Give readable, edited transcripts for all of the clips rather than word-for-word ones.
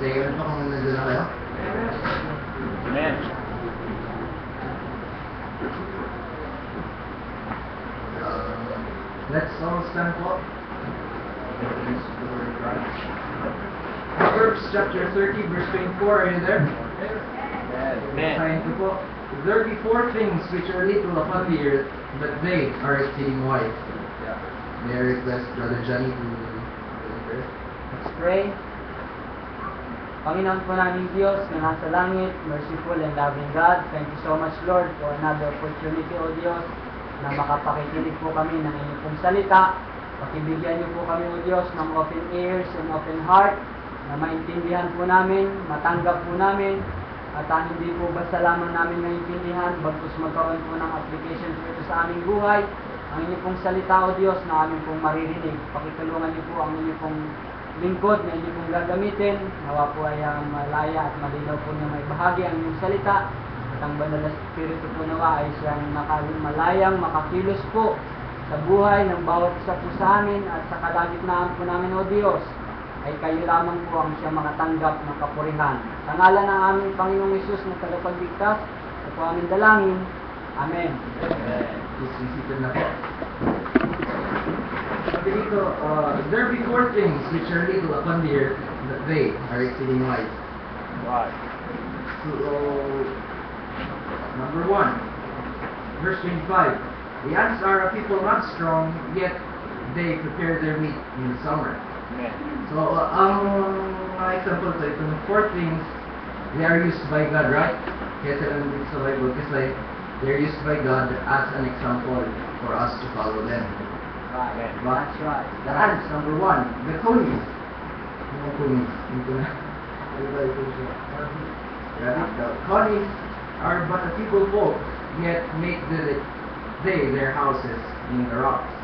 Stay on pa kung nandun na kayo. Amen. Let's all stand up. Proverbs chapter 30, verse 24. Are you there? Amen. Sign ko po. There be four things which are little upon the earth, but they are exceeding wide. May I request Brother Johnny to first? Let's pray. Panginoon po namin Diyos na nasa langit, merciful and loving God, thank you so much Lord for another opportunity, O Diyos, na makapakikinig po kami ng inyong pong salita. Pakibigyan niyo po kami, O Diyos, ng open ears and open heart, na maintindihan po namin, matanggap po namin, at hindi po basta lamang namin maintindihan, bagkus magkaroon po ng application po ito sa aming buhay. Ang inyong pong salita, O Diyos, na aming pong maririnig. Pakitulungan niyo po ang inyong pong lingkod na inyong pong gagamitin. Nawa po ay malaya at malinaw po na may bahagi ang inyong salita. At ang banal na Espiritu po nawa ay siyang malayang makakilos po sa buhay ng bawat isa po sa amin at sa kalagitnaan po namin, O Diyos, ay kayo lamang po ang siyang makatanggap ng kapurihan. Sa ngalan ng aming Panginoong Hesus na tagapagligtas, ito po aming dalangin. Amen. Please be seated na po. Sabi dito, there be four things which are little upon the earth, but they are exceeding wide. Why? So, number 1, verse 25. The ants are a people not strong, yet they prepare their meat in the summer. Amen. So, ang mga example to ito, the four things, they are used by God, right? Kaya sila nandito sa Bible, kasi they're used by God as an example for us to follow them. Right. But That's right. the ants, number 1, the conies. Yung conies, dito na. The conies are but a feeble folk, yet make they their houses in the rocks.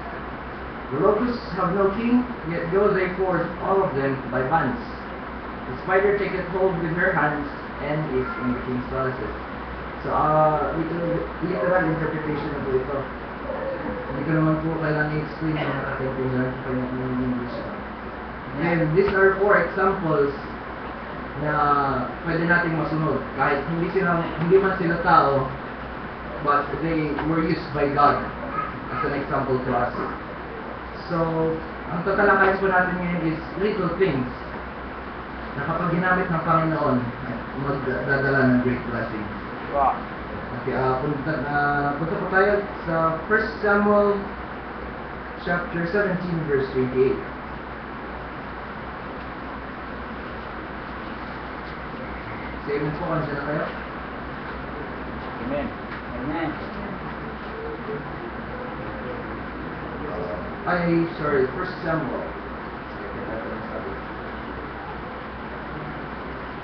The locusts have no king, yet go they forth all of them by bands. The spider taketh hold with her hands, and is in the king's palaces. So, literal interpretation na po ito. Hindi ko naman po kailangan i-explain yung nakataintindihan ko ng English. And these are four examples na pwede nating masunod. Kahit hindi man sila tao, but they were used by God as an example to us. So, ang tatalakayin po natin ngayon is little things na kapag ginamit ng Panginoon, magdadala ng great blessing. Wow. Okay, punta po tayo sa 1 Samuel chapter 17 verse 28. Say amen po, kansa na kayo? Amen. Amen. Sorry, 1 Samuel.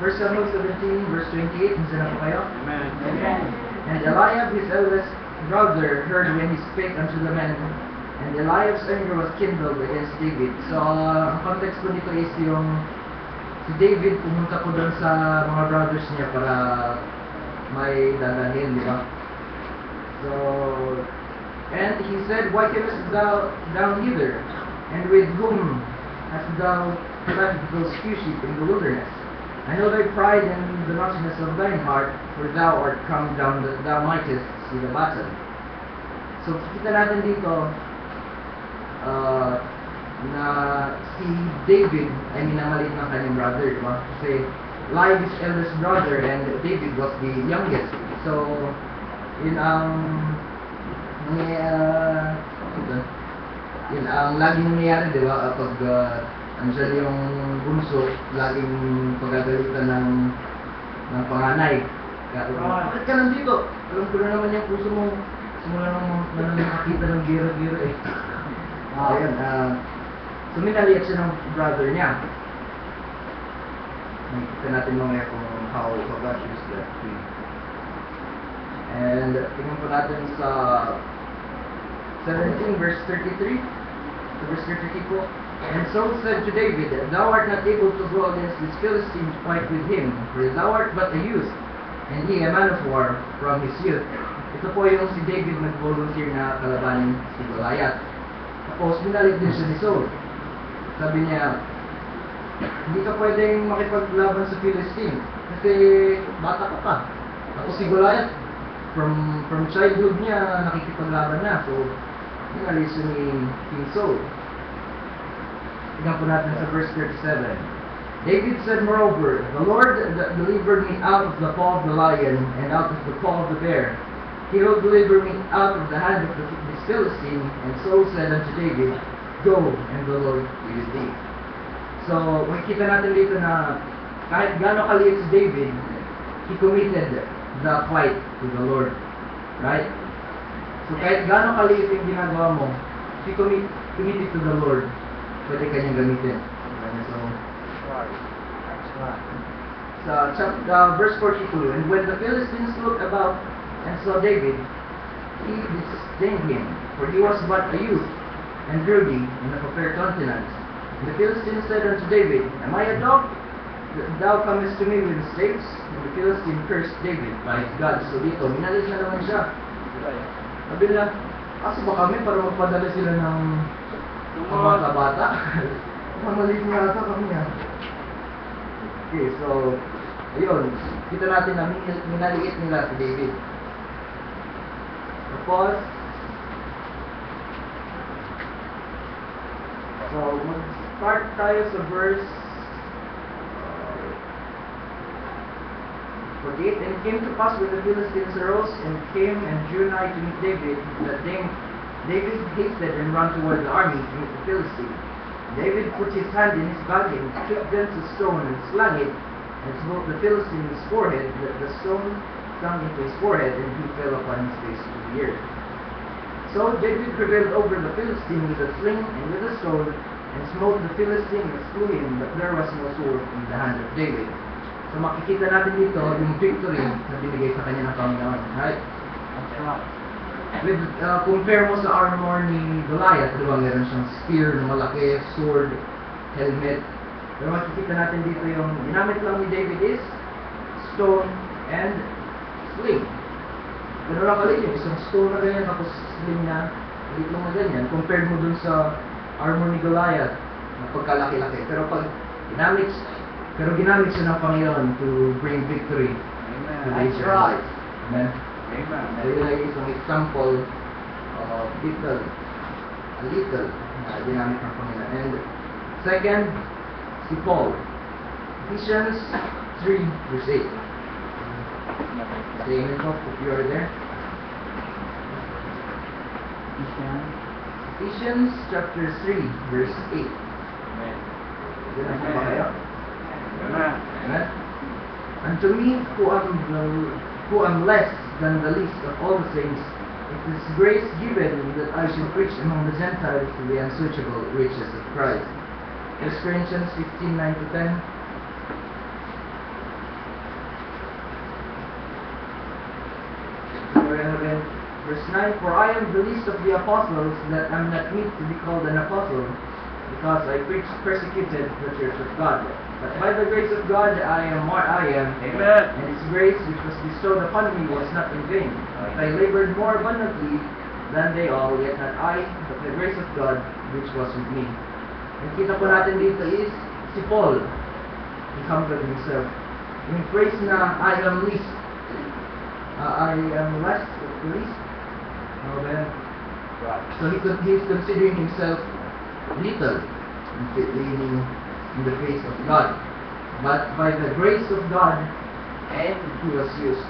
1 Samuel 17 verse 28, kansa na po kayo? Amen. Amen. And Eliab his eldest brother heard when he spake unto the men, and Eliab's anger was kindled against David. So, ang context po nito is yung si David pumunta po doon sa mga brothers niya para may dadalhin, di ba? So, and he said, why camest thou down hither? And with whom hast thou left those few sheep in the wilderness? I know thy pride and the naughtiness of thine heart, for thou art come down that thou mightest see the battle. So, kita natin dito na si David ay minamalit ng kanyang brother, di ba? Kasi Eliab is eldest brother and David was the youngest. So, yun ang yun ang laging nangyayari, di ba? Kapag andyan yung bunso, laging pagagalitan ng panganay. Bakit ka nandito? Alam ko na naman yung puso mo. Simula nang nakakita ng gira-gira eh. Ayun, so minaliit siya ng brother niya. Nakikita natin mamaya kung how God used that. And tingnan po natin sa 17 verse 33 to verse 33 po. And Saul said to David, thou art not able to go against this Philistine to fight with him, for thou art but a youth, and he a man of war from his youth. Ito po yung si David nag-volunteer na kalabanin si Goliath. Tapos minalit din siya ni Saul. Sabi niya, Hindi ka pwedeng makipaglaban sa Philistine kasi bata ka pa. Tapos si Goliath, from childhood niya nakikipaglaban na. So, yun ang reason ni King Saul. Tingnan po natin sa verse 37. David said, moreover, the Lord delivered me out of the paw of the lion and out of the paw of the bear. He will deliver me out of the hand of this Philistine. And Saul said unto David, go, and the Lord be with thee. So, makikita natin dito na kahit gaano kaliit si David, he committed the fight to the Lord. Right? So, kahit gaano kaliit yung ginagawa mo, if you committed to the Lord, pwede kanyang gamitin. So, verse 42, and when the Philistines looked about and saw David, he disdained him, for he was but a youth, and ruddy, and of a fair countenance. And the Philistine said unto David, am I a dog, that thou comest to me with stakes? And the Philistine cursed David by his God. So dito, minalis na naman siya. Sabi nila, aso ba kami para magpadala sila ng mga bata? Mamalit nga ata kami ha. Okay, so, ayun, kita natin na minaliit nila si David. Tapos, so, mag-start tayo sa verse 48. And it came to pass when the Philistines arose and came and drew nigh to meet David, that David hasted and ran toward the army to meet the Philistines. David put his hand in his bag and took thence a stone and slung it, and smote the Philistine's forehead, that the stone sunk into his forehead, and he fell upon his face to the earth. So David prevailed over the Philistine with a sling and with a stone, and smote the Philistine and slew him, but there was no sword in the hand of David. So makikita natin dito yung victory na binigay sa kanya ng Panginoon. Right? With, compare mo sa armor ni Goliath, di ba? Meron siyang spear na malaki, sword, helmet. Pero makikita natin dito yung ginamit lang ni David is stone and sling. Pero lang kalit yung isang stone na ganyan, tapos sling na kalit lang na ganyan. Compared mo dun sa armor ni Goliath, na pagkalaki-laki. Pero ginamit siya ng Panginoon to bring victory to the Israelites. Amen. Amen. So yun ay isang example of a little na ginamit ng Panginoon. And second, si Paul. Ephesians 3 verse 8. Say amen po if you are there. Ephesians chapter 3 verse 8. Amen. Yan ang ba kayo? Amen. Amen. Unto me who am less than the least of all the saints, it is grace given that I should preach among the Gentiles the unsearchable riches of Christ. 1 Corinthians 15:9-10. Verse 9, for I am the least of the apostles, that am not meet to be called an apostle, because I persecuted the church of God. But by the grace of God I am what I am. Amen. And His grace which was bestowed upon me was not in vain. But I labored more abundantly than they all, yet not I, but the grace of God which was with me. Ang kita po natin dito is si Paul. He humbled himself. Yung phrase na I am least. I am less of the least. Amen. Right. So he's considering himself little in the face of God. But by the grace of God, and he was used.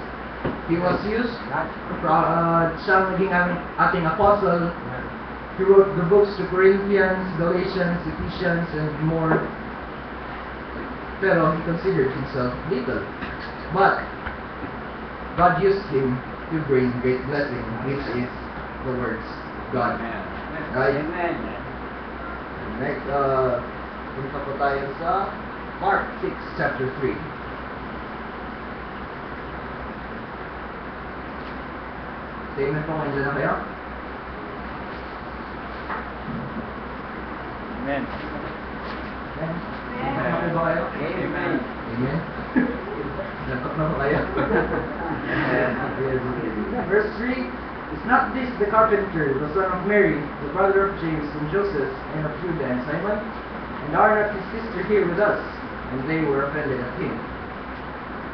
He was used, siyang naging ating apostle. He wrote the books to Corinthians, Galatians, Ephesians, and more. Pero he considered himself little. But God used him to bring great blessing, which is the words God. Amen. Right? Amen. Next, punta po tayo sa Mark 6, chapter 3. Statement po, nandiyan na kayo? Amen. Amen. Okay ba kayo? Amen. Amen. Lantok na ba kayo? Verse 3, is not this the carpenter, the son of Mary, the brother of James and Joseph, and of Judah and Simon? And And are not his sister here with us? And they were offended at him.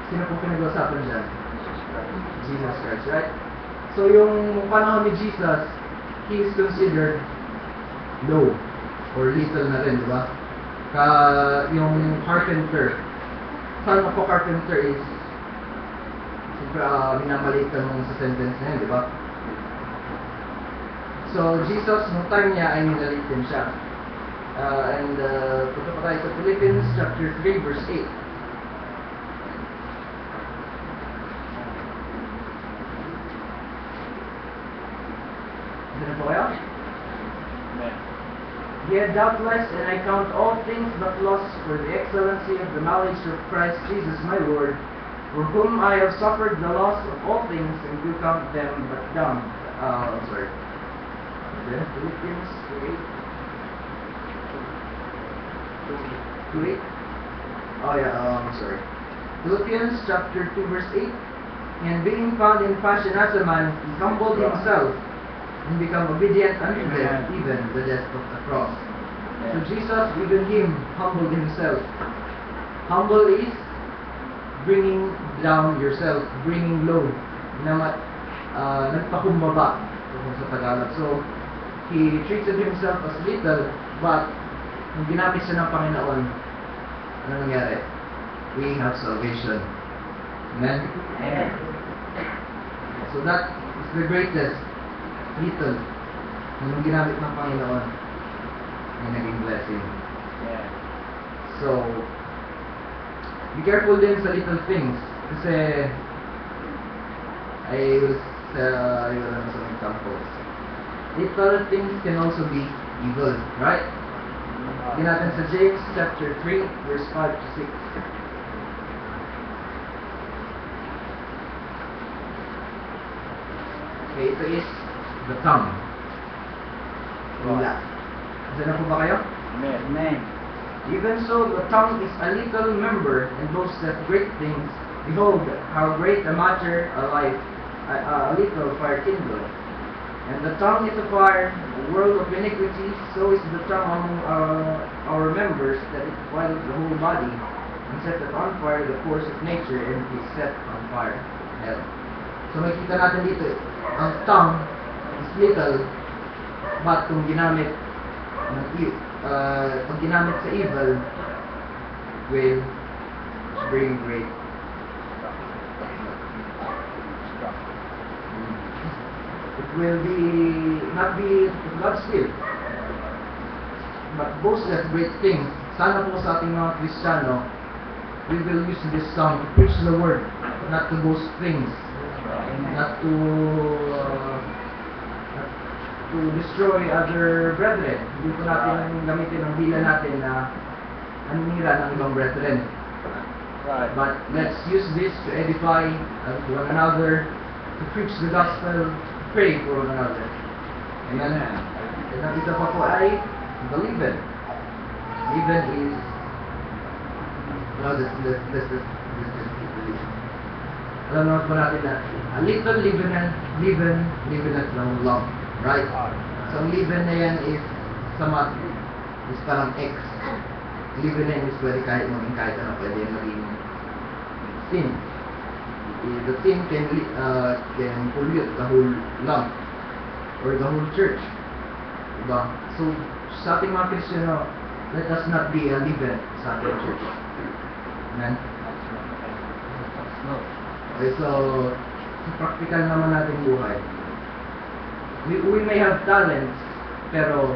Sino po pinag-usapan dyan? Jesus Christ, right? So yung panahon ni Jesus, he is considered low or little na rin, di ba? Yung carpenter, son of a carpenter is minamaliit ka nung sa sentence na yun, di ba? So Jesus, nung time niya ay minaliit din siya. Punta pa tayo sa Philippians chapter 3 verse 8. Ano po kayo? Amen. Yet doubtless, and I count all things but loss for the excellency of the knowledge of Christ Jesus my Lord, for whom I have suffered the loss of all things, and do count them but dung. I'm sorry. Philippians 2:8. Oh yeah, I'm sorry. Philippians chapter 2 verse 8. And being found in fashion as a man, he humbled himself and become obedient unto death, even the death of the cross. So Jesus, even him, humbled himself. Humble is bringing down yourself, bringing low, nagpakumbaba sa Tagalog. So, he treated himself as little, but nung ginamit siya ng Panginoon, ano nangyari? We have salvation. Amen? Amen. So that is the greatest little nung ginamit ng Panginoon ay naging blessing. Yeah. So, be careful din sa little things. Kasi, I will some examples. Little things can also be evil, right? Hindi natin sa James chapter 3, verse 5 to 6. Okay, ito is the tongue. Wala. Diyan na po ba kayo? Amen. Amen. Even so, the tongue is a little member and boasteth great things. Behold, how great a matter a little fire kindleth. And the tongue is a fire, a world of iniquity. So is the tongue among our members, that it defileth the whole body, and setteth on fire the course of nature, and is set on fire. Hell. So makikita natin dito, ang tongue is little, but kung ginamit pag ginamit sa evil, will bring great. It will not be God's will, but boastless great things. Sana po sa ating mga Kristiyano, we will use this tongue to preach the word, not to boast things, not to destroy other brethren. Hindi po natin gamitin ang dila natin na anira ng ibang brethren. Right. But let's use this to edify one another, to preach the gospel, to pray for one another. Amen. And ang isa pa po ay the leaven. Leaven is let's just keep the leaven. Alam naman po natin na a little leaven at long lump. Right? So, ang leaven na yan is sa math is parang X. Leaven na yan is pwede kahit maging kahit ano, pwede maging sin. The sin can pollute the whole lump or the whole church. Diba? So, sa ating mga Kristiyano, let us not be a leaven sa ating church. Amen? Okay, so, sa practical naman natin buhay, we may have talents, pero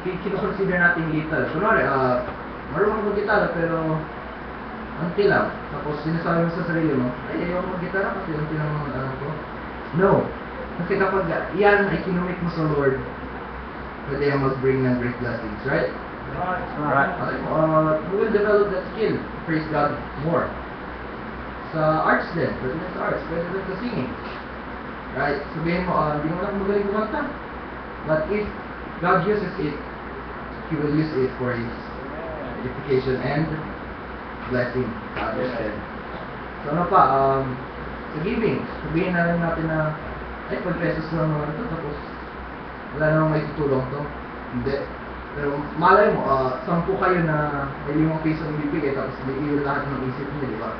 kino-consider natin little. Kunwari, marunong mag-gitara, pero unti lang. Tapos sinasabi mo sa sarili mo, ay, ayaw mag-gitara kasi unti lang ang alam ko. No. Kasi kapag yan ay kinumit mo sa Lord, pwede yung mag-bring ng great blessings, right? Right. We will develop that skill. Praise God more. Sa arts din, pwede din sa arts, pwede din sa singing. Right? Sabihin mo, hindi mo lang magaling kumanta. But if God uses it, He will use it for His edification and blessing sa others din. So ano pa, sa giving, sabihin na lang natin na, ay, 5 pesos lang naman ito, tapos wala namang may tutulong to. Hindi. Pero malay mo, 10 kayo na may 5 piso ang bibigay, tapos hindi yun lahat ng isip niya, di ba?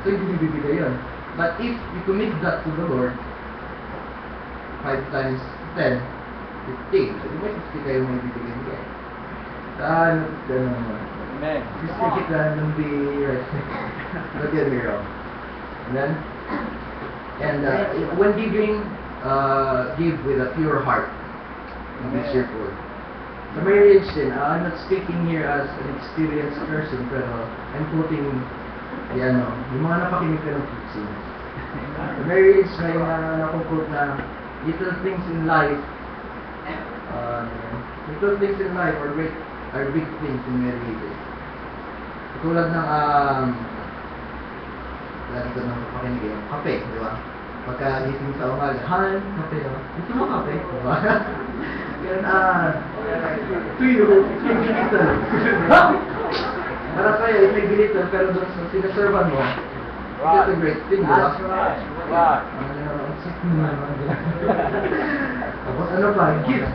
So hindi bibigay yun. But if you commit that to the Lord, 5 times 10, 50. So di ba 50 kayo may bibigay niya? Ganun naman. Amen. Just make it random, be right. Don't get me wrong. And when giving, give with a pure heart. And be cheerful. Sa marriage din, I'm not speaking here as an experienced person, pero I'm quoting yung mga napakinig ka ng teaching. Sa marriage, may nakuquote na little things in life are big things in marriages. Tulad ng lagi ko nang papakinig yung kape, di ba? Pagka-gising sa umaga, Han, kape, di ba? Gusto mo kape, di ba? Yan, tuyo, may gilitan. Para sa'yo, may gilitan, pero doon sa sinaservan mo, it's a great thing, di ba? That's right. Right. Ang sweet mo naman. Tapos ano pa, gift.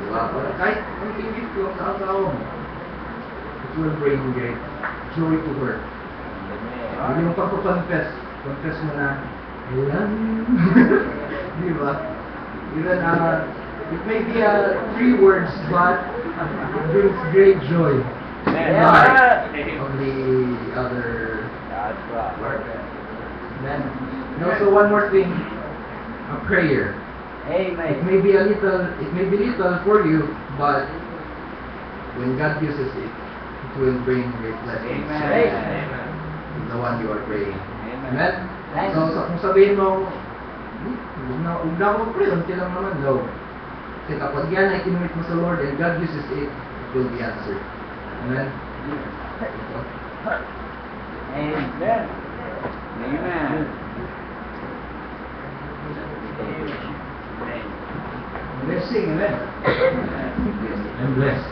Diba? Kahit ang gift ko sa asawa mo, it will bring great joy to her. Yung pagpapaconfess, confess mo na, ayan. Di ba? Even, it may be 3 words, but it brings great joy. Amen. On the other That's right. part. And also one more thing, a prayer. It Amen. may be little for you, but when God uses it, it will bring great blessings. Amen. To the one you are praying. Amen. Amen? So, kung sabihin mo, huwag na ako pray, unti lang naman, no. Kasi kapag yan ay kinumit mo sa Lord and God uses it, it will be answered. Amen? Amen. Amen. Blessing, amen? I'm blessed.